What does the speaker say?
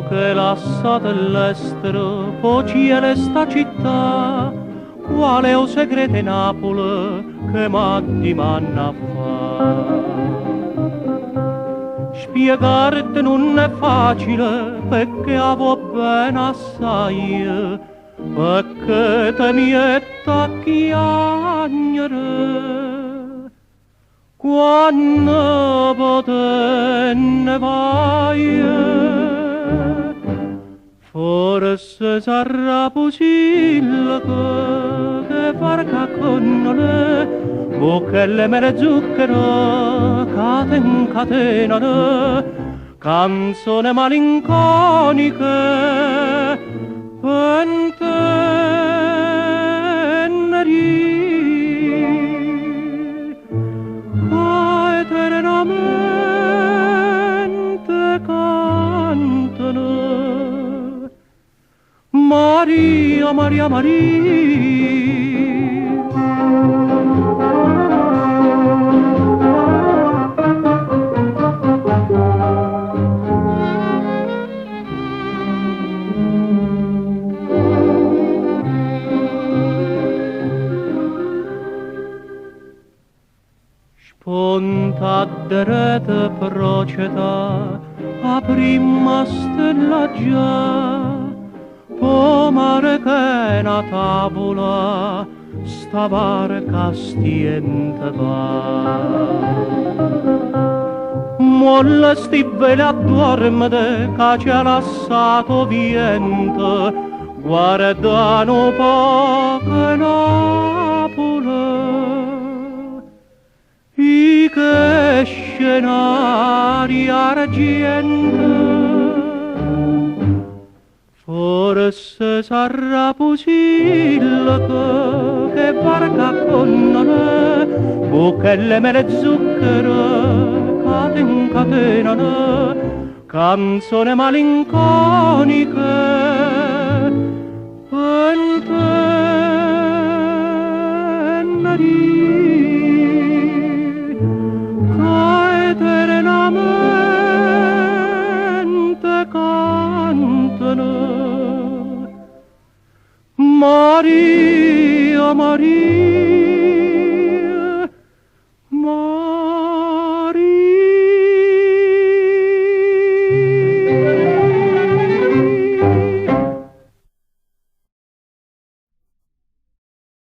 che lasciate all'estero, poi è sta città, quale è un segreto in Napoli che m'ha di manna fa. Spiegarti non è facile perché avevo bene assai, perché te mi è chiagnere. Quando potenne vai, forse sarà possibile che varca con le bocchelle mere zucchero che incatenano canzone malinconiche penteneri eternamente cantano Maria, Maria, Maria. Sponta derete proceta a prima stella già, po mare che è una tavola sta barca stiente va. Molle stivele a dormere che ci ha lasciato vento, guardano un po' che Napoli. I che scenari argento, forse sarà possibile che barca con me, bocchelle mere zucchero che incatenano, canzone malinconiche, pentenneri. Eternamente cantano Maria, Maria.